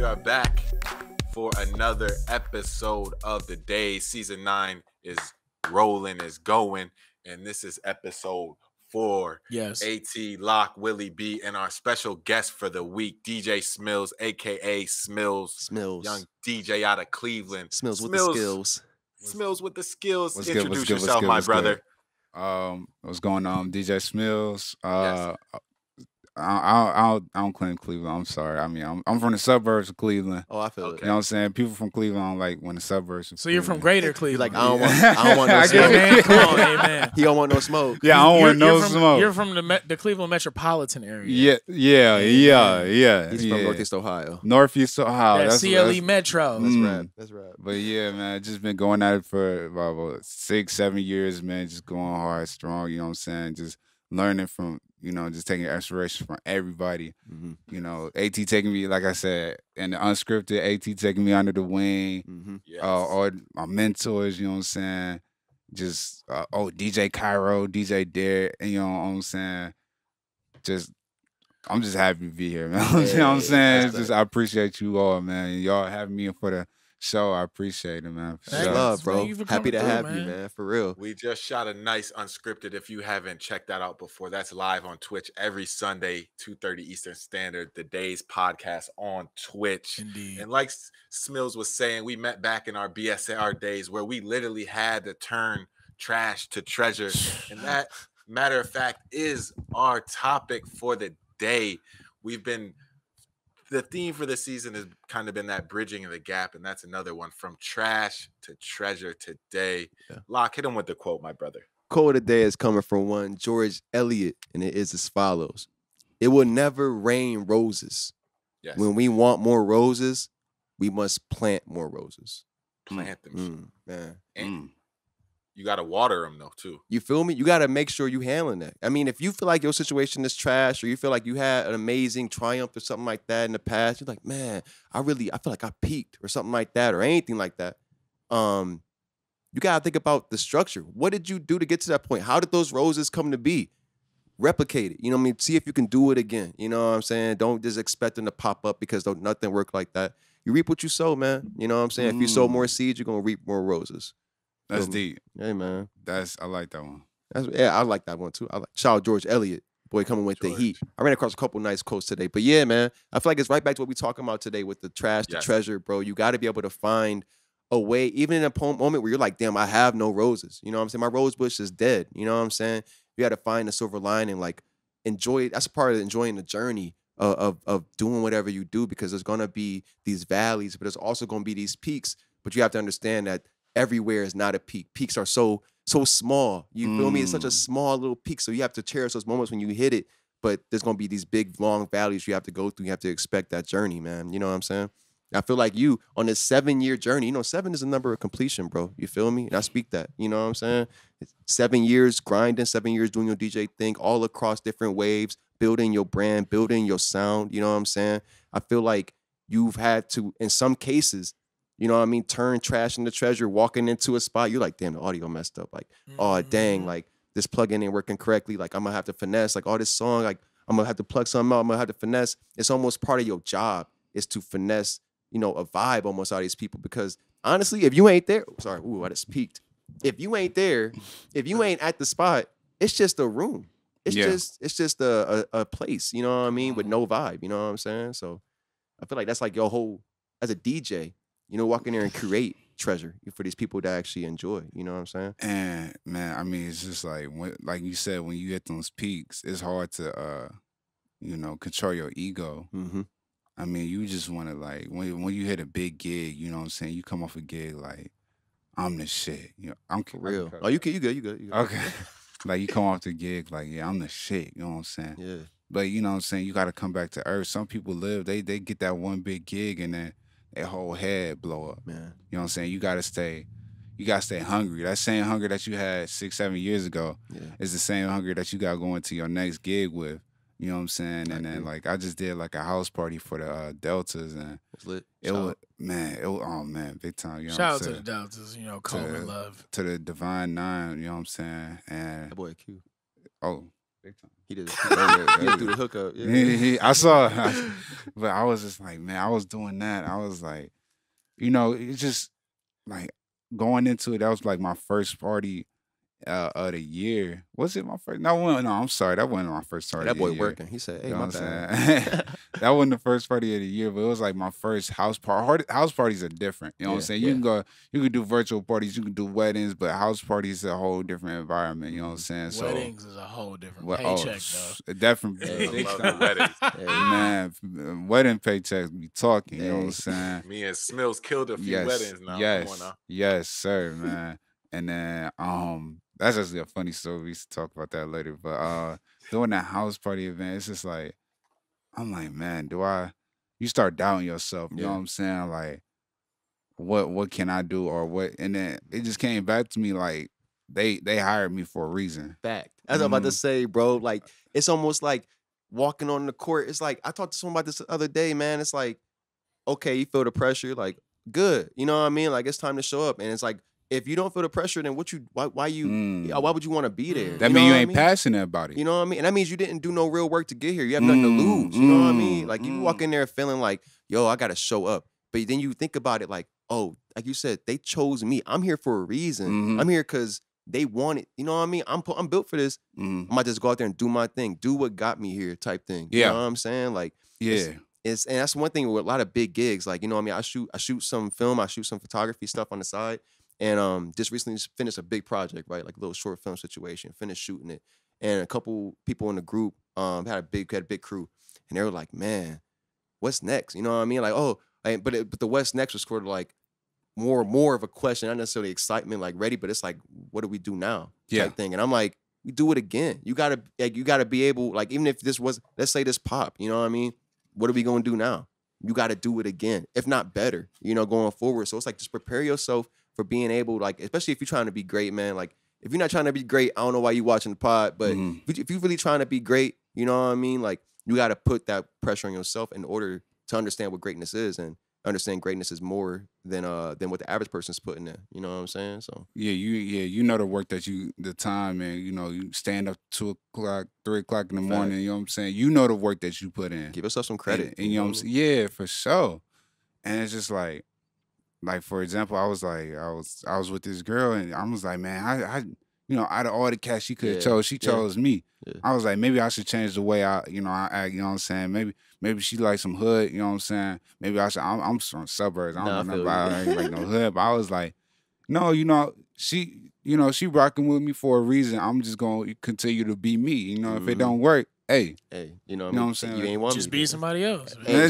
are back for another episode of the Daze. Season 9 is rolling, is going, and this is episode 4. Yes. AT, Lock, Willie B, and our special guest for the week, DJ Smillz, aka Smillz. Young DJ out of Cleveland. Smillz with the skills. Smillz with the skills. What's Introduce good, yourself, my brother. What's going on? DJ Smillz. Yes. I don't claim Cleveland. I'm sorry. I mean, I'm from the suburbs of Cleveland. Oh, I feel it. You know what I'm saying? People from Cleveland don't like when the suburbs. So you're from Greater Cleveland. Like I don't want no smoke. Man, come on, amen. He don't want no smoke. Yeah, I don't want no smoke. You're from the Cleveland metropolitan area. Yeah. He's from Northeast Ohio. Northeast Ohio. That's CLE Metro. That's right. But yeah, man, just been going at it for about 6-7 years, man. Just going hard, strong. You know what I'm saying? Just learning from. You know, just taking inspiration from everybody. Mm-hmm. You know, AT taking me, like I said, and the Unscripted, AT taking me under the wing. Mm-hmm. Yes. All my mentors, you know what I'm saying? Just, DJ Cairo, DJ Derek, you know what I'm saying? I'm just happy to be here, man. You know what I'm saying? I appreciate you all, man. Y'all having me for the show. I appreciate it, man. Thanks, love, bro. Happy to have you, man. For real. We just shot a nice Unscripted. If you haven't checked that out before, that's live on Twitch every Sunday, 2:30 Eastern Standard. The Daze podcast on Twitch. Indeed. And like Smillz was saying, we met back in our BSR days where we literally had to turn trash to treasure. And that, matter of fact, is our topic for the day. The theme for the season has kind of been that bridging of the gap, and that's another one, from trash to treasure today. Yeah. Lock, hit him with the quote, my brother. Quote of the day is coming from one George Eliot, and it is as follows. It will never rain roses. Yes. When we want more roses, we must plant more roses. Plant them. Man. And you got to water them, though, too. You feel me? You got to make sure you handling that. I mean, if you feel like your situation is trash, or you feel like you had an amazing triumph or something like that in the past, you're like, man, I feel like I peaked or something like that or anything like that. You got to think about the structure. What did you do to get to that point? How did those roses come to be? Replicate it. You know what I mean? See if you can do it again. You know what I'm saying? Don't just expect them to pop up because nothing work like that. You reap what you sow, man. You know what I'm saying? If you sow more seeds, you're going to reap more roses. That's deep. Hey, man. I like that one. I like that one too. Shout out George Eliot. Boy, coming with the heat. I ran across a couple nice quotes today. But yeah, man, I feel like it's right back to what we're talking about today with the trash to treasure, bro. You got to be able to find a way, even in a moment where you're like, damn, I have no roses. You know what I'm saying? My rose bush is dead. You know what I'm saying? You got to find the silver lining, like enjoy it. That's a part of enjoying the journey of doing whatever you do, because there's going to be these valleys, but there's also going to be these peaks. But you have to understand that everywhere is not a peak. Peaks are so small. You feel me? It's such a small little peak. So you have to cherish those moments when you hit it. But there's going to be these big, long valleys you have to go through. You have to expect that journey, man. You know what I'm saying? I feel like you, on this 7-year journey, 7 is a number of completion, bro. You feel me? And I speak that. You know what I'm saying? 7 years grinding, 7 years doing your DJ thing, all across different waves, building your brand, building your sound. You know what I'm saying? I feel like you've had to, in some cases, you know what I mean, turn trash into treasure, walking into a spot, you're like, damn, the audio messed up. Like, oh, dang, like, this plugin ain't working correctly. Like, I'm going to have to finesse. Like, this song, like, I'm going to have to plug something out. I'm going to have to finesse. It's almost part of your job is to finesse, a vibe almost out of these people. Because, honestly, if you ain't there, I just peaked. If you ain't there, if you ain't at the spot, it's just a room. It's just a place, you know what I mean, with no vibe, you know what I'm saying? So, I feel like that's like your whole, as a DJ, walk in there and curate treasure for these people that actually enjoy. You know what I'm saying? And man, I mean, it's just like like you said, when you hit those peaks, it's hard to, control your ego. Mm-hmm. I mean, you just want to like when you hit a big gig, you know what I'm saying? You come off a gig like, I'm the shit. I'm for real. Oh, you good. Okay. Like you come off the gig like, yeah, I'm the shit. You know what I'm saying? Yeah. But you know what I'm saying? You got to come back to earth. Some people they get that one big gig and then their whole head blow up. Man. You know what I'm saying? You gotta stay hungry. That same hunger that you had 6-7 years ago is the same hunger that you got going to your next gig with. You know what I'm saying? And then like I just did like a house party for the Deltas, and it's lit. It was big time. You know Shout out to the Deltas, Coleman love. To the Divine Nine, you know what I'm saying? And that boy Q. Oh. He did. He just do the hookup. Yeah. I saw, but I was just like, man, I was doing that. I was like, it's just like going into it. That was like my first party of the year. Was it my first? No, I'm sorry. That wasn't my first party. That boy of the year. working. He said, "Hey, You know my what I'm bad." saying? That wasn't the first party of the year, but it was like my first house party. House parties are different. You know what I'm saying? You can do virtual parties, you can do weddings, but house parties is a whole different environment. You know what I'm saying? Weddings is a whole different paycheck, though. A different I love weddings. man. Wedding paychecks be talking. You know what I'm saying? Me and Smillz killed a few weddings now. Yes, Come on now. yes, sir, man. And then that's actually a funny story. We used to talk about that later. But doing that house party event, it's just like, I'm like, man, you start doubting yourself. You know what I'm saying? Like, what can I do or what? And then it just came back to me like they hired me for a reason. Fact. As I'm about to say, bro, like it's almost like walking on the court. It's like I talked to someone about this the other day, man. It's like, okay, you feel the pressure, like good. You know what I mean? Like it's time to show up. And it's like, if you don't feel the pressure, then why would you want to be there? That means you ain't passionate about it. You know what I mean? And that means you didn't do no real work to get here. You have nothing to lose. You know what I mean? Like you walk in there feeling like, yo, I gotta show up. But then you think about it like, oh, like you said, they chose me. I'm here for a reason. I'm here because they want it. You know what I mean? I'm built for this. I might just go out there and do my thing, do what got me here, type thing. You know what I'm saying? Like, and that's one thing with a lot of big gigs. Like, you know what I mean? I shoot some film, I shoot some photography stuff on the side. And just recently finished a big project, right? Like a little short film situation. Finished shooting it, and a couple people in the group had a big crew, and they were like, "Man, what's next?" You know what I mean? Like, oh, but the what's next was sort of like more of a question, not necessarily excitement, like ready, but it's like, what do we do now? Type thing. And I'm like, we do it again. You gotta be able, like, even if this was, let's say this pop, you know what I mean? What are we gonna do now? You gotta do it again, if not better, going forward. So it's like, just prepare yourself for being able, like, especially if you're trying to be great, man. Like, if you're not trying to be great, I don't know why you're watching the pod, but if you're really trying to be great, you know what I mean? Like, you got to put that pressure on yourself in order to understand what greatness is, and understand greatness is more than what the average person's putting in. You know what I'm saying? So you know the work that the time, and you stand up 2 o'clock, 3 o'clock in the morning. You know what I'm saying? You know the work that you put in. Give yourself some credit. And you know what I'm saying? Yeah, for sure. And it's just like for example, I was with this girl, and I was like, man, I out of all the cats she could have chose, she chose me. Yeah. I was like, maybe I should change the way I act. You know what I'm saying? Maybe she likes some hood. You know what I'm saying? Maybe I should. I'm from suburbs. I don't know about I ain't like no hood. But I was like, no, she rocking with me for a reason. I'm just gonna continue to be me. If it don't work, hey, you know what I'm saying? You ain't want just be somebody else. Here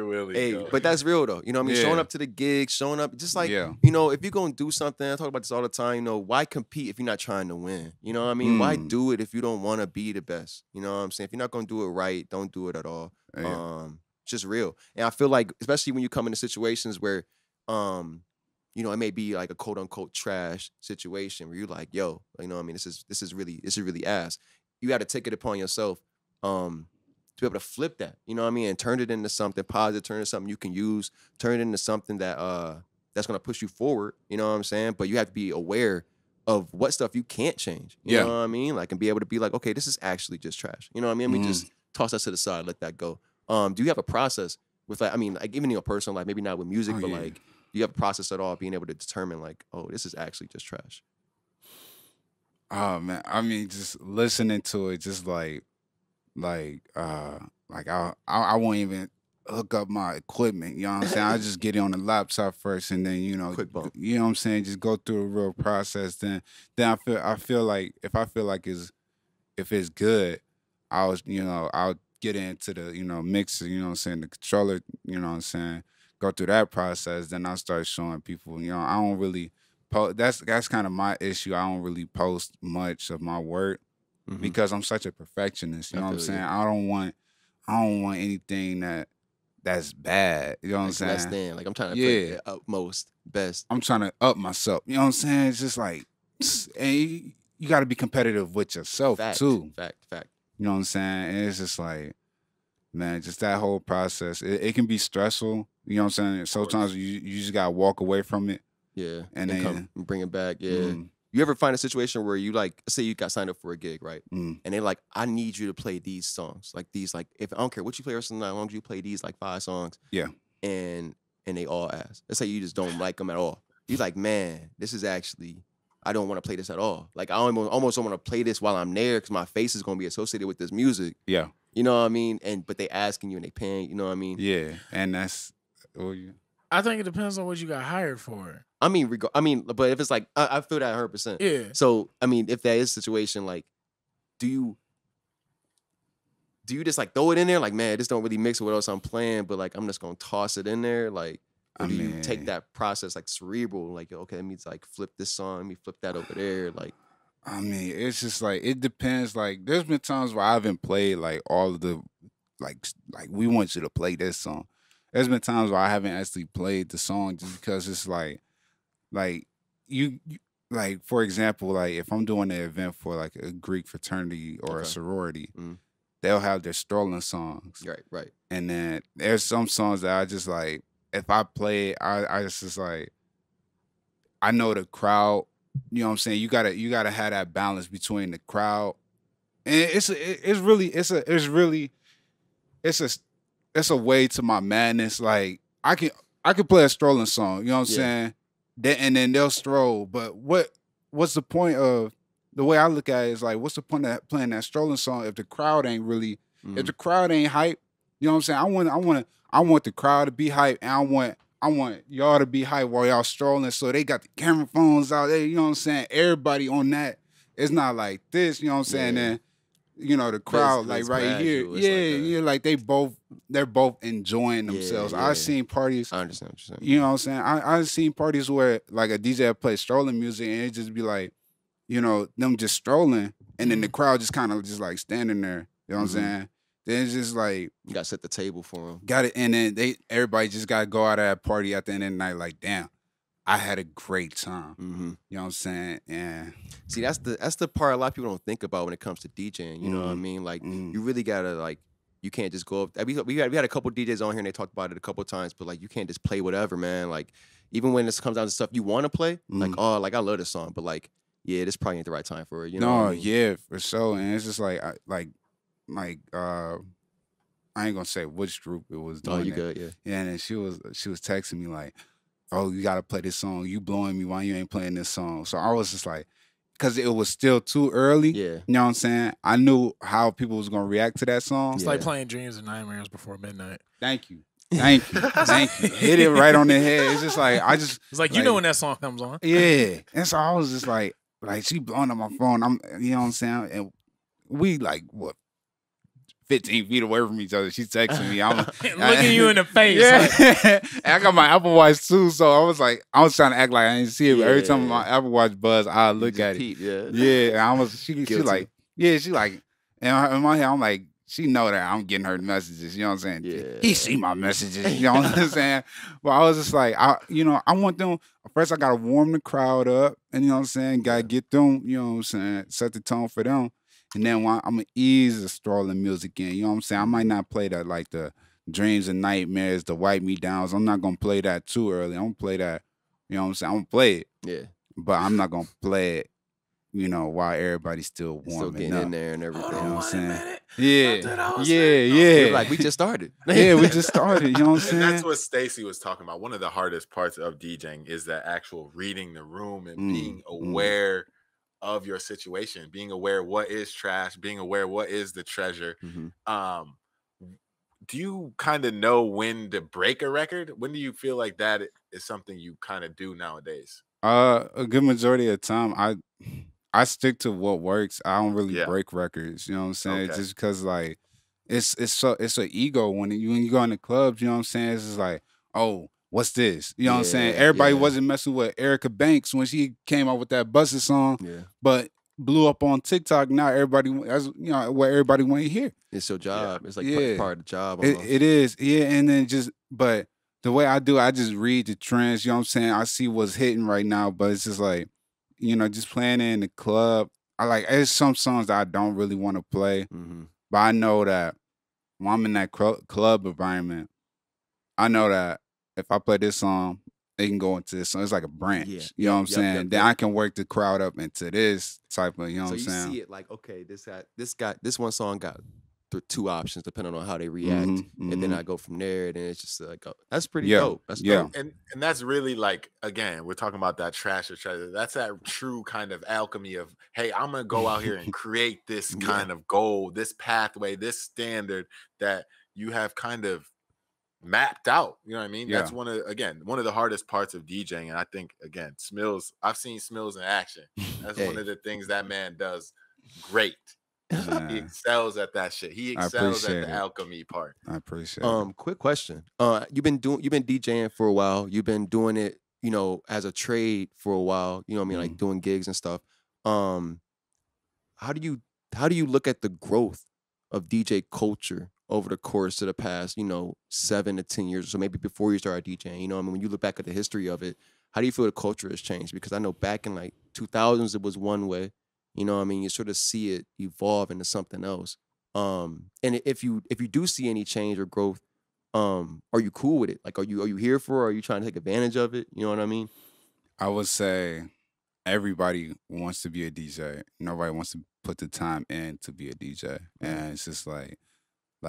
Willie go. But that's real though. You know what I mean? Showing up to the gigs, showing up, just like, if you're gonna do something, I talk about this all the time, why compete if you're not trying to win? You know what I mean? Why do it if you don't want to be the best? You know what I'm saying? If you're not gonna do it right, don't do it at all. It's just real. And I feel like, especially when you come into situations where it may be like a quote unquote trash situation where you're like, yo, you know what I mean? This is really ass. You got to take it upon yourself to be able to flip that, you know what I mean? And turn it into something positive, turn it into something you can use, turn it into something that that's going to push you forward, you know what I'm saying? But you have to be aware of what stuff you can't change, you know what I mean? Like, and be able to be like, okay, this is actually just trash. You know what I mean? I mean, just toss that to the side, let that go. Do you have a process with, like, I mean, like, even in your personal life, maybe not with music, but like, do you have a process at all being able to determine, like, oh, this is actually just trash? Oh man, I mean, just listening to it, just like I won't even hook up my equipment. You know what I'm saying? I just get it on the laptop first, and then quick bump. You know what I'm saying? Just go through a real process. Then I feel like if it's good, I'll get into the mixer. You know what I'm saying? The controller. You know what I'm saying? Go through that process. Then I start showing people. I don't really. That's kind of my issue. I don't really post much of my work because I'm such a perfectionist. You know what I'm saying? I don't want anything that's bad. You know what I'm saying? Less than, like, I'm trying to play the utmost best. I'm trying to up myself. You know what I'm saying? It's just like, and you got to be competitive with yourself too. Fact. You know what I'm saying? And it's just like, man, just that whole process. It can be stressful. You know what I'm saying? Sometimes you just gotta walk away from it. Yeah, and then come and bring it back. Yeah, You ever find a situation where you like, say you got signed up for a gig, right? And they're like, I need you to play these songs. Like these, like, if I don't care what you play or something, as long as you play these like 5 songs. Yeah. And they all ask. Let's say you just don't like them at all. You're like, man, this is actually, I don't want to play this at all. Like, I almost don't want to play this while I'm there because my face is going to be associated with this music. Yeah. You know what I mean? But they asking you and they paying, you know what I mean? Yeah. And that's, I think it depends on what you got hired for. I mean, but if it's like, I feel that 100%. Yeah. So, I mean, if that is a situation, like, do you just like throw it in there? Like, man, this don't really mix with what else I'm playing, but like, I'm just going to toss it in there. Like, or do you take that process like cerebral? Like, okay, let me like flip this song, let me flip that over there. Like, I mean, it's just like, it depends. Like, there's been times where I haven't played like all of the, like we want you to play this song. There's been times where I haven't actually played the song just because it's like you like, for example, like if I'm doing an event for like a Greek fraternity or a sorority, they'll have their strolling songs. Right. And then there's some songs that I just like, if I play it, I just like, I know the crowd, you know what I'm saying? You gotta have that balance between the crowd. And it's a way to my madness. Like I can play a strolling song, you know what I'm saying? And then they'll stroll. But what's the point of, the way I look at it is like, what's the point of playing that strolling song if the crowd ain't really, if the crowd ain't hype? You know what I'm saying? I want the crowd to be hype, and I want y'all to be hype while y'all strolling. So they got the camera phones out there, you know what I'm saying? Everybody on that. It's not like this, you know what I'm saying? And you know, the crowd like right here. Yeah, like they're both enjoying themselves. I've seen parties. I understand what you're saying. You know what I'm saying? I've seen parties where like a DJ play strolling music and it just be like, you know, them just strolling, and then the crowd just kind of just like standing there. You know what I'm saying? Then it's just like, you gotta set the table for them. Got it, and then everybody just gotta go out of that party at the end of the night like, damn, I had a great time. You know what I'm saying? And see, that's the part a lot of people don't think about when it comes to DJing. You know what I mean? Like, you really gotta like, you can't just go up. We had a couple DJs on here and they talked about it a couple times, but like, you can't just play whatever, man. Like, even when this comes down to stuff you want to play, like, oh, like I love this song, but like, yeah, this probably ain't the right time for it. You know? No, what I mean? Yeah, for sure. And it's just like, I ain't gonna say which group it was doing. Oh, you good? Yeah. And then she was texting me like, oh, you gotta play this song. You blowing me. Why you ain't playing this song? So I was just like, because it was still too early. Yeah. You know what I'm saying? I knew how people was gonna react to that song. It's like playing Dreams and Nightmares before midnight. Thank you. Thank you. Hit it right on the head. It's just like, it's like you know when that song comes on. Yeah. And so I was just like she blowing up my phone. You know what I'm saying? And we like, what, 15 feet away from each other. She's texting me. I'm looking you in the face. Yeah. And I got my Apple Watch too, so I was trying to act like I didn't see it. But every time my Apple Watch buzz, I look at it. Yeah. And she like, and in my head, I'm like, she know that I'm getting her messages. You know what I'm saying? Yeah. He see my messages. You know what I'm saying? But I was just like, I want them. First, I gotta warm the crowd up, and you know what I'm saying? Gotta get them. You know what I'm saying? Set the tone for them. And then I'm going to ease the strolling music in. You know what I'm saying? I might not play that like the Dreams and Nightmares, the Wipe Me Downs. I'm not going to play that too early. I'm going to play that, you know what I'm saying? I'm going to play it. Yeah. But I'm not going to play it, you know, while everybody's still warming still getting up. in there and everything. Hold on, You know what I'm saying? Yeah. Like, we just started. Yeah, we just started. You know what I'm saying? And that's what Stacey was talking about. One of the hardest parts of DJing is that actual reading the room and being aware of your situation, being aware what is trash, being aware what is the treasure. Do you kind of know when to break a record? When do you feel like that is something you kind of do nowadays? A good majority of the time, I stick to what works. I don't really break records. You know what I'm saying? Okay. Just because like it's an ego when you go in the clubs. You know what I'm saying? It's just like, oh, what's this? You know what I'm saying? Everybody wasn't messing with Erica Banks when she came out with that Busted song, but blew up on TikTok. Now everybody, that's, you know, what everybody want to hear. It's your job. It's like part of the job. It is. Yeah. And then but the way I do, I just read the trends. You know what I'm saying? I see what's hitting right now, but it's just like, you know, just playing it in the club. There's some songs that I don't really want to play, but I know that when I'm in that club environment, I know that if I play this song, they can go into this. So it's like a branch. Yeah. You know what I'm saying? Yep. Then I can work the crowd up into this type of, you know what I'm saying? So you see it like, okay, this one song got two options depending on how they react. And then I go from there, and then it's just like, that's pretty dope. That's dope. And that's really like, again, we're talking about that trash or treasure. That's that true kind of alchemy of, hey, I'm gonna go out here and create this kind of goal, this pathway, this standard that you have kind of mapped out. You know what I mean? That's one of the hardest parts of DJing. And I think, again, Smillz, I've seen Smillz in action. That's one of the things that man does great. He excels at that shit. He excels at the alchemy part. I appreciate it. Quick question. You've been DJing for a while. You've been doing it, you know, as a trade for a while. You know what I mean? Like doing gigs and stuff. How do you look at the growth of DJ culture over the course of the past, you know, 7 to 10 years or so, maybe before you started DJing? You know what I mean? When you look back at the history of it, how do you feel the culture has changed? Because I know back in like 2000s, it was one way. You know what I mean? You sort of see it evolve into something else. And if you do see any change or growth, are you cool with it? Like, are you here for it? Are you trying to take advantage of it? You know what I mean? I would say everybody wants to be a DJ. Nobody wants to put the time in to be a DJ. And it's just like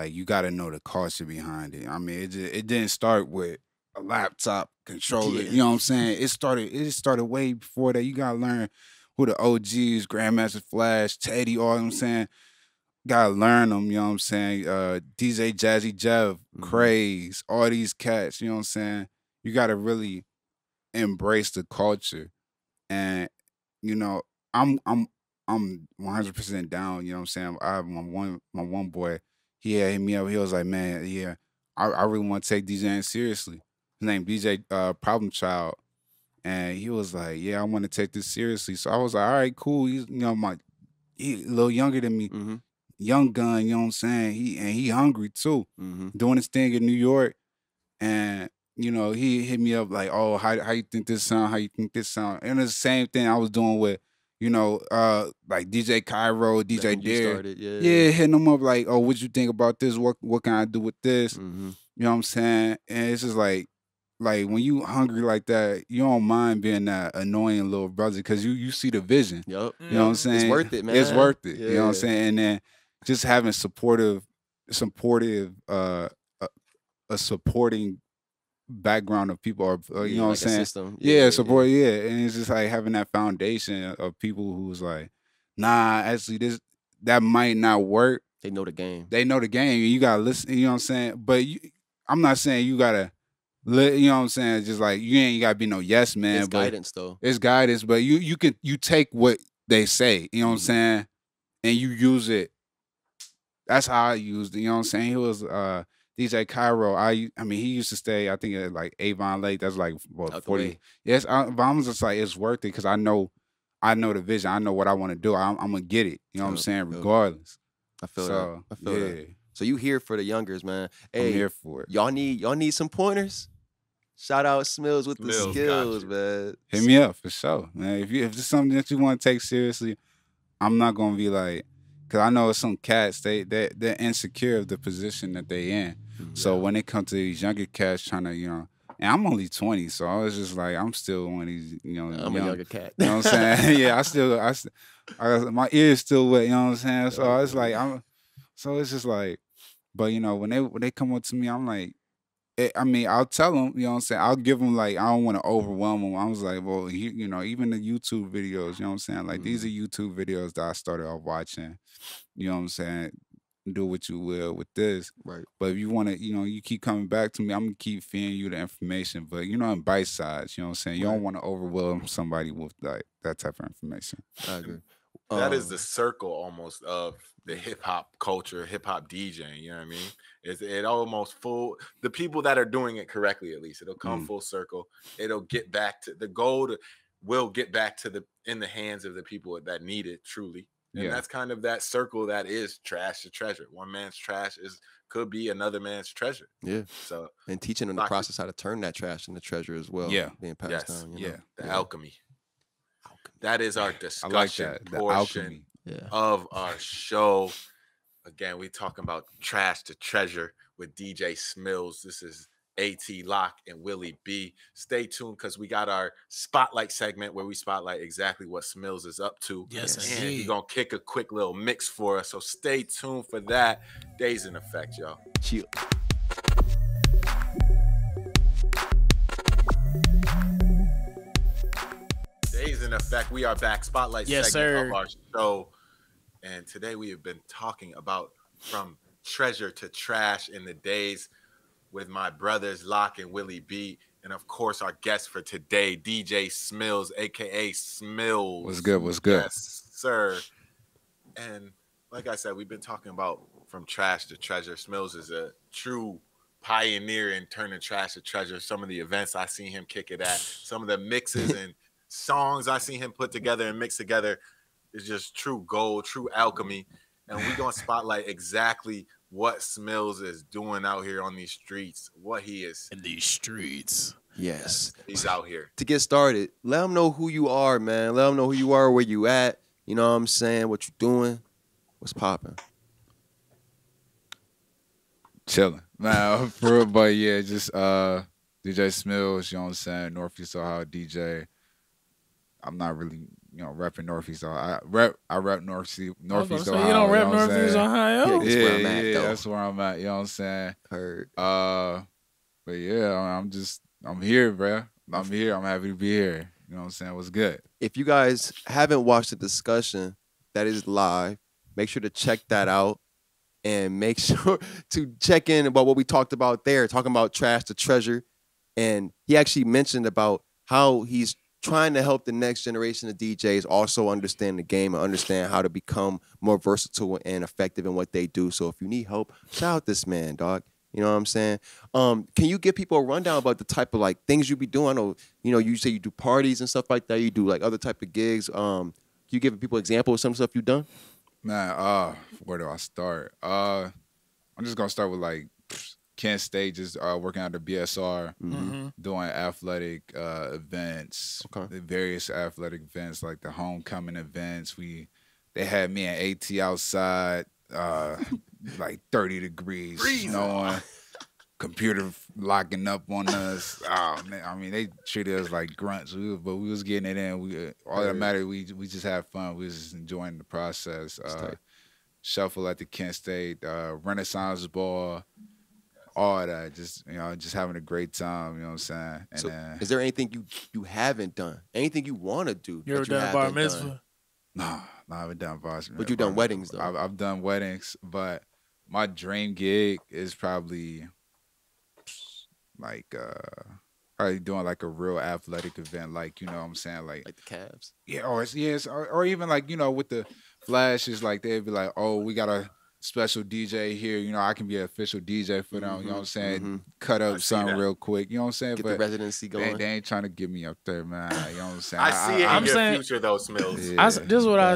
you got to know the culture behind it. I mean, it didn't start with a laptop controller. You know what I'm saying? It started way before that. You got to learn who the OGs, Grandmaster Flash, Teddy, all I'm saying. Gotta learn them, you know what I'm saying? DJ Jazzy Jeff, Craze, all these cats, you know what I'm saying? You gotta really embrace the culture. And, you know, I'm 100% down, you know what I'm saying? I have my one boy, he hit me up, he was like, man, I really want to take DJing seriously. His name DJ Problem Child. And he was like, yeah, I want to take this seriously. So I was like, all right, cool. He's, you know, he a little younger than me. Young gun, you know what I'm saying? He hungry too. Doing his thing in New York. And, you know, he hit me up like, oh, how you think this sound? How you think this sound? And it's the same thing I was doing with, you know, like DJ Cairo, DJ Dare. Yeah, hitting them up like, oh, what you think about this? What can I do with this? You know what I'm saying? And it's just like when you hungry like that, you don't mind being that annoying little brother because you see the vision. Yep. You know what I'm saying? It's worth it, man. It's worth it. Yeah. You know what I'm saying? And then just having a supporting background of people, or you know what I'm saying? System. Support. Yeah, and it's just like having that foundation of people who's like, nah, actually that might not work. They know the game. You gotta listen. You know what I'm saying? But I'm not saying you gotta. You know what I'm saying? Just like you gotta be no yes man. It's guidance though. It's guidance, but you take what they say. You know what I'm saying? And you use it. That's how I used it. You know what I'm saying? He was DJ Cairo. I mean, he used to stay, I think, at like Avon Lake. That's like what 40. Yes, but I'm just like, it's worth it because I know the vision. I know what I want to do. I'm gonna get it. You know what I'm saying? Regardless. I feel that. So you here for the youngers, man? Hey, I'm here for it. Y'all need some pointers. Shout out Smillz with the skills, man. Hit me up for sure, man. If it's something that you want to take seriously, I'm not gonna be like, cause I know some cats they're insecure of the position that they in. So when it comes to these younger cats trying to, you know, and I'm only 20, so I was just like, I'm still one of these, you know, I'm a younger cat. You know what I'm saying? Yeah, I my ears still wet. You know what I'm saying? So it's like so it's just like, but you know, when they come up to me, I'm like. I mean, I'll tell them, you know what I'm saying? I'll give them, like, I don't want to overwhelm them. I was like, well, you know, even the YouTube videos, you know what I'm saying? Like, these are YouTube videos that I started off watching, you know what I'm saying? Do what you will with this. Right. But if you want to, you know, you keep coming back to me, I'm going to keep feeding you the information. But, you know, in bite size, you know what I'm saying? You don't want to overwhelm somebody with, like, that type of information. I agree. That is the circle almost of the hip hop culture, hip hop DJing. You know what I mean? It almost the people that are doing it correctly, at least it'll come full circle. It'll get back to the gold. Will get back to in the hands of the people that need it truly. And that's kind of that circle that is trash to treasure. One man's trash could be another man's treasure. Yeah. So and teaching them the process how to turn that trash into treasure as well. Yeah. Being passed down. You know? The alchemy. That is our discussion portion of our show. Again, we talking about trash to treasure with DJ Smillz. This is AT Lock and Willie B. Stay tuned because we got our spotlight segment where we spotlight exactly what Smillz is up to. Yes, and indeed. he's gonna kick a quick little mix for us. So stay tuned for that. Daze in effect, y'all. Chill. Daze in effect. We are back. Spotlight Yes, segment sir. of our show. And today we have been talking about from treasure to trash in the days with my brothers Locke and Willie B. And of course, our guest for today, DJ Smillz, aka Smillz. What's good? What's good? Yes, sir. And like I said, we've been talking about from trash to treasure. Smillz is a true pioneer in turning trash to treasure. Some of the events I seen him kick it at, some of the mixes and songs I seen him put together and mix together is just true gold, true alchemy. And we're going to spotlight exactly what Smillz is doing out here on these streets, what he is. In these streets. Yes. He's out here. To get started, let them know who you are, man. Let them know who you are, where you at. You know what I'm saying? What you doing? What's popping? Chilling. Man, for real, but yeah, just DJ Smillz, you know what I'm saying? Northeast Ohio DJ. I'm not really, repping Northeast Ohio. I rep Northeast Ohio. You don't rep know what I'm Northeast saying? Ohio? That's where I'm at, though. That's where I'm at. You know what I'm saying? Heard. But yeah, I'm here, bro. I'm here. I'm happy to be here. You know what I'm saying? What's good? If you guys haven't watched the discussion that is live, make sure to check that out and make sure to check in about what we talked about there, talking about trash to treasure. And he actually mentioned about how he's trying to help the next generation of DJs also understand the game and understand how to become more versatile and effective in what they do. So if you need help, shout out this man, dog. You know what I'm saying? Can you give people a rundown about the type of like things you be doing? I know, you say you do parties and stuff like that. You do like other type of gigs. Can you give people examples of some stuff you've done? Man, where do I start? I'm just gonna start with like Kent Stages, working at the BSR, doing athletic events, the various athletic events like the homecoming events. They had me and AT outside, like 30 degrees, snowing, computer locking up on us. Oh man, I mean they treated us like grunts, but we was getting it in. All that mattered, we just had fun. We was just enjoying the process. Shuffle at the Kent State, Renaissance Ball. All that, just having a great time, you know what I'm saying? And so is there anything you haven't done? Anything you want to do? You ever done a bar mitzvah? No, I haven't done bar mitzvah. But you've done weddings, though. I've done weddings, but my dream gig is probably like probably doing like a real athletic event, like you know what I'm saying, like the Cavs. Yeah, or even like with the flashes, like they'd be like, oh, we got a special DJ here, I can be an official DJ for them, you know what I'm saying? Cut up something real quick, you know what I'm saying? Get but the residency going. They ain't trying to get me up there, man. You know what I'm saying? I see it in your saying, future though, Smillz. Yeah.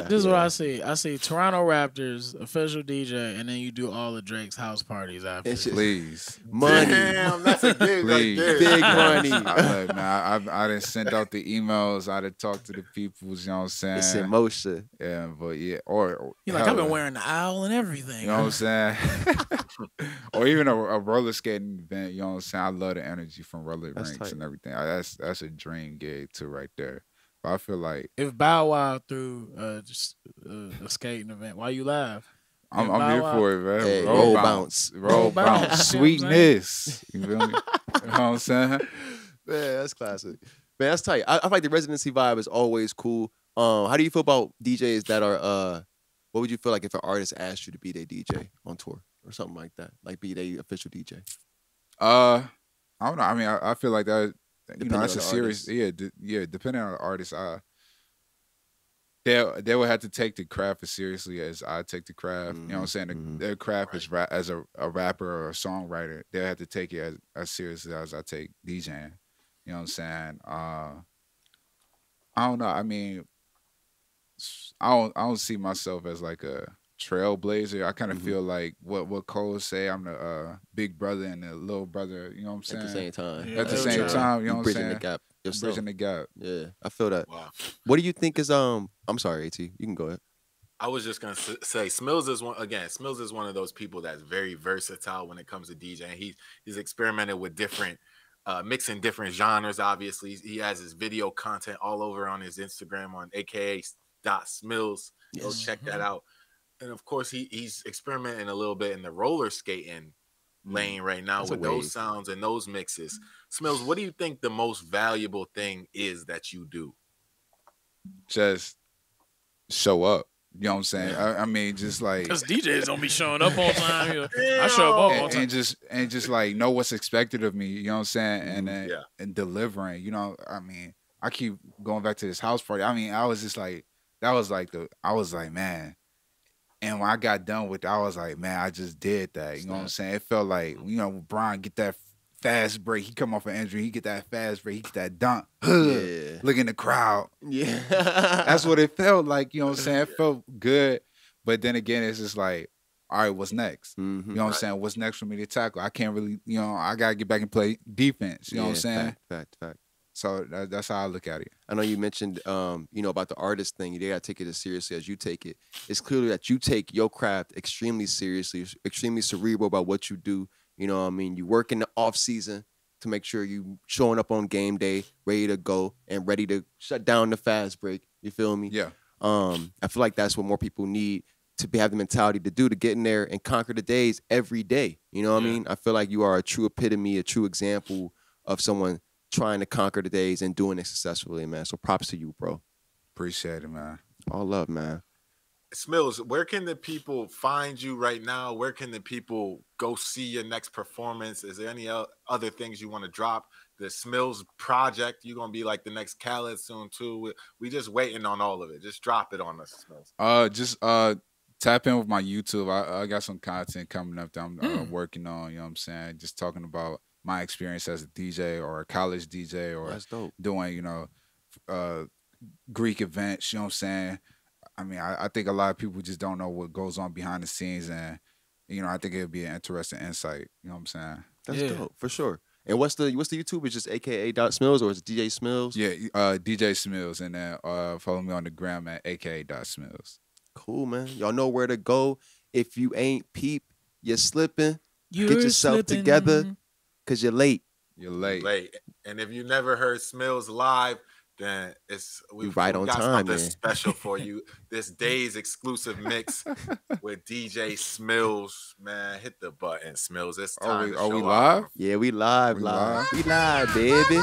This is what I see. I see Toronto Raptors, official DJ, and then you do all the Drake's house parties after. Please. Money. Damn, that's a gig right there. Big money. I done sent out the emails. I done talked to the people, you know what I'm saying? It's in motion. Yeah, but yeah. Or you're like, I've been wearing the owl and everything. You know what I'm saying? Or even a roller skating event, you know what I'm saying? I love the energy from roller rinks and everything. That's a dream gig too right there. But I feel like if Bow Wow threw just a skating event, why you laugh? I'm here for it, man. Hey, roll bounce. Sweetness. You feel me? You know what I'm saying? Man, that's classic. Man, that's tight. I feel like the residency vibe is always cool. How do you feel about DJs that are what would you feel like if an artist asked you to be their DJ on tour or something like that? Like be their official DJ? I don't know. I mean, I feel like that. That's a serious. Artist. Yeah. Depending on the artist, they would have to take the craft as seriously as I take the craft. You know what I'm saying? Their craft is as a rapper or a songwriter. They have to take it as seriously as I take DJing. You know what I'm saying? I don't know. I mean, I don't see myself as like a trailblazer. I kind of feel like what Cole say. I'm the big brother and the little brother. You know what I'm saying? At the same time. Yeah, at the same time. You know what I'm saying? Bridging the gap. Yourself. Bridging the gap. Yeah, I feel that. Wow. What do you think is I'm sorry, AT. You can go ahead. I was just gonna say Smillz is one again. Smillz is one of those people that's very versatile when it comes to DJing. He's experimented with different, mixing different genres. Obviously, he has his video content all over on his Instagram on aka.smillz. Yes. Go check that out. And of course, he's experimenting a little bit in the roller skating lane right now with those sounds and those mixes. Smillz, what do you think the most valuable thing is that you do? Just show up. You know what I'm saying? I mean, just like, because DJs don't be showing up all the time. You know? I show up all the time. And just like know what's expected of me. You know what I'm saying? And delivering. You know, I mean, I keep going back to this house party. I mean, I was just like, I was like, man. And when I got done with it, I was like, man, I just did that. You know what I'm saying? It felt like, you know, Brian get that fast break. He come off an injury. He get that fast break. He get that dunk. Yeah. Look in the crowd. Yeah. That's what it felt like. You know what I'm saying? It felt good. But then again, it's just like, all right, what's next? Mm-hmm. You know what I'm saying? What's next for me to tackle? I can't really, you know, I got to get back and play defense. You know what I'm saying? Fact. So that's how I look at it. I know you mentioned, you know, about the artist thing. They got to take it as seriously as you take it. It's clear that you take your craft extremely seriously, extremely cerebral about what you do. You know what I mean? You work in the off season to make sure you showing up on game day, ready to go and ready to shut down the fast break. You feel me? Yeah. I feel like that's what more people need to have the mentality to do, to get in there and conquer the days every day. You know what I mean? I feel like you are a true epitome, a true example of someone trying to conquer the days and doing it successfully, man. So props to you, bro. Appreciate it, man. All love, man. Smillz, where can the people find you right now? Where can the people go see your next performance? Is there any other things you want to drop? The Smillz project, you're going to be like the next Khaled soon too. We just waiting on all of it. Just drop it on us, Smillz. Just tap in with my YouTube. I got some content coming up that I'm working on, you know what I'm saying? Just talking about my experience as a DJ or a college DJ or doing, you know, Greek events, you know what I'm saying? I mean, I think a lot of people just don't know what goes on behind the scenes, and you know, I think it'd be an interesting insight. You know what I'm saying? That's dope for sure. And what's the YouTube? It's just aka.smillz or is it DJ Smillz? Yeah, DJ Smillz, and then follow me on the gram at aka.smillz. Cool, man. Y'all know where to go. If you ain't peep, you're slipping. Get yourself together, cause you're late. You're late. And if you never heard Smillz live, then we've right on got time, something man. special for you. This Daze exclusive mix with DJ Smillz. Man, hit the button, Smillz. It's time. Are we live? Yeah, we live. We live, baby.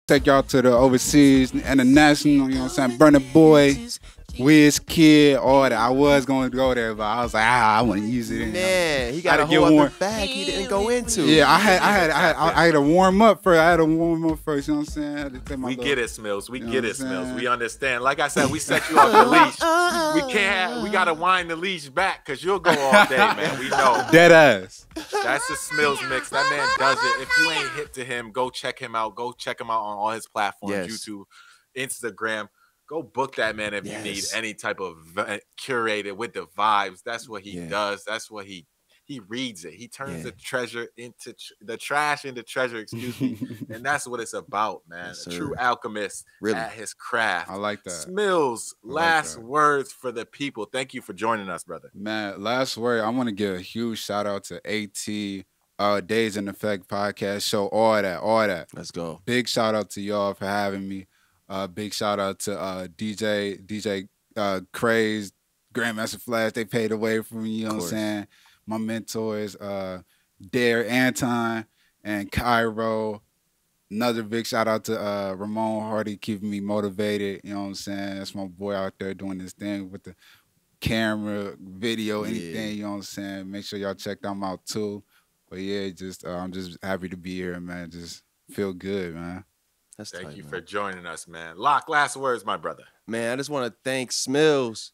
Take y'all to the overseas, international, you know what I'm saying? Burna Boy, Wiz Kid, all that. I was going to go there, but I was like, I want to use it. Man, he got a whole other bag he didn't go into. Yeah, I had to warm up first. You know what I'm saying? We get it, Smillz. We get it, Smillz. We understand. Like I said, we set you off the leash. We got to wind the leash back because you'll go all day, man. We know. Dead ass. That's the Smillz mix. That man does it. If you ain't hip to him, go check him out. Go check him out on all his platforms, YouTube, Instagram. Go book that man if you need any type of curated with the vibes. That's what he does. That's what he reads it. He turns the treasure into the trash into treasure, excuse me. And that's what it's about, man. A true alchemist at his craft. I like that. Smillz, last words for the people. Thank you for joining us, brother. Man, last word. I want to give a huge shout out to AT, Daze in Effect podcast show, all that. Let's go. Big shout out to y'all for having me. Big shout out to DJ Craze, Grandmaster Flash. They paid away from me, you know what I'm saying? My mentors, Dare Anton and Cairo. Another big shout out to Ramon Hardy, keeping me motivated, you know what I'm saying? That's my boy out there doing this thing with the camera, video, anything, you know what I'm saying? Make sure y'all check them out too. But yeah, I'm just happy to be here, man. Just feel good, man. Thank you for joining us, man. Locke, last words, my brother. Man, I just want to thank Smillz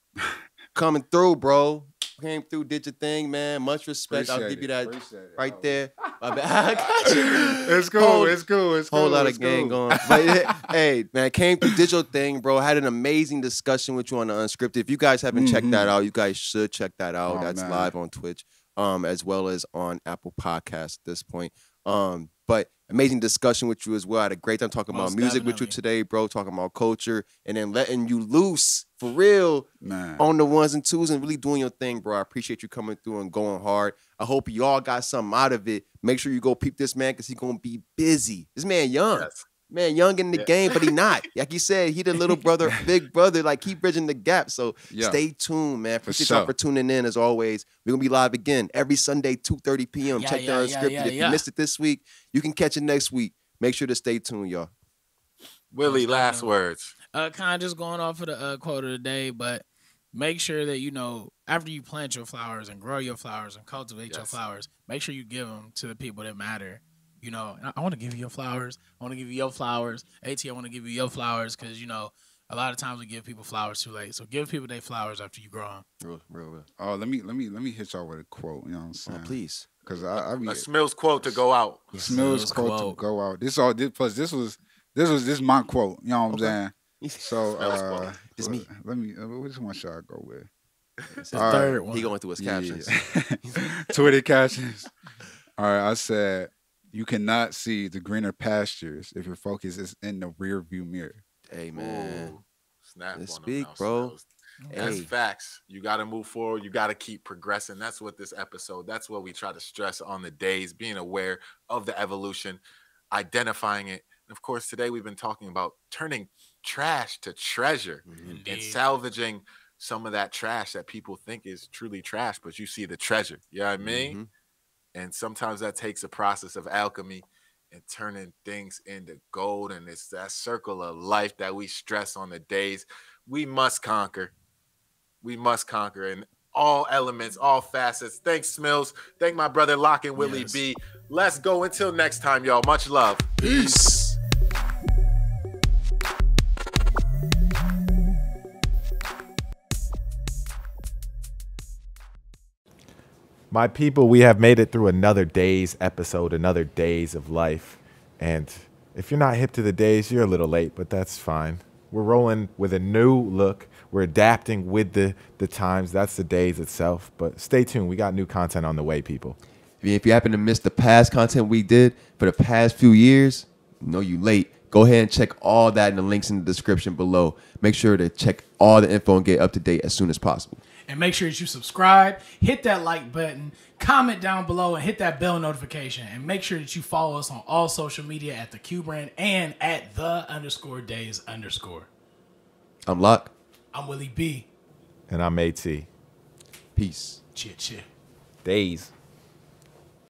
coming through, bro. Came through, did your thing, man. Much respect. I'll give you that right there. I got you. It's cool. It's cool. Whole lot of gang going. But hey, man, came through, did your thing, bro. Had an amazing discussion with you on the Unscripted. If you guys haven't checked that out, you guys should check that out. That's live on Twitch, as well as on Apple Podcasts at this point. But amazing discussion with you as well. I had a great time talking about music with you today, bro. Talking about culture and then letting you loose for real on the ones and twos and really doing your thing, bro. I appreciate you coming through and going hard. I hope y'all got something out of it. Make sure you go peep this man because he's going to be busy. This man young. Yes. Man, young in the game, but he not. Like he said, he the little brother, big brother. Like, keep bridging the gap. So stay tuned, man. Appreciate y'all for tuning in as always. We're going to be live again every Sunday, 2:30 p.m. Check the Unscripted. If you missed it this week, you can catch it next week. Make sure to stay tuned, y'all. Willie, last words. Kind of just going off of the quote of the day, but make sure that, you know, after you plant your flowers and grow your flowers and cultivate your flowers, make sure you give them to the people that matter. You know, I want to give you your flowers. I want to give you your flowers. AT, I want to give you your flowers because, you know, a lot of times we give people flowers too late. So give people their flowers after you grow them. Real. Oh, let me hit y'all with a quote. You know what I'm saying? Oh, please. Because a Smillz quote to go out. Smillz quote to go out. This was my quote. You know what I'm saying? So it's me. Let me. Which one should I go with? It's the third one. He going through his captions. Twitter captions. All right, I said, you cannot see the greener pastures if your focus is in the rear view mirror. Hey, man. Ooh, snap Let's on speak, them now, bro. Smillz. That's facts. You got to move forward. You got to keep progressing. That's what this episode, that's what we try to stress on the days, being aware of the evolution, identifying it. And of course, today we've been talking about turning trash to treasure and salvaging some of that trash that people think is truly trash, but you see the treasure. You know what I mean? And sometimes that takes a process of alchemy and turning things into gold. And it's that circle of life that we stress on the days. We must conquer. We must conquer in all elements, all facets. Thanks, Smillz. Thank my brother Locke and Willie B. Let's go. Until next time, y'all. Much love. Peace. My people, we have made it through another Daze episode, another Daze of life. And if you're not hip to the Daze, you're a little late, but that's fine. We're rolling with a new look. We're adapting with the times. That's the Daze itself. But stay tuned. We got new content on the way, people. If you happen to miss the past content we did for the past few years, know you late. Go ahead and check all that in the links in the description below. Make sure to check all the info and get up to date as soon as possible. And make sure that you subscribe, hit that like button, comment down below, and hit that bell notification. And make sure that you follow us on all social media at the Q Brand and at _Daze_. I'm Locke. I'm Willie B. And I'm AT. Peace. Cheer. Daze.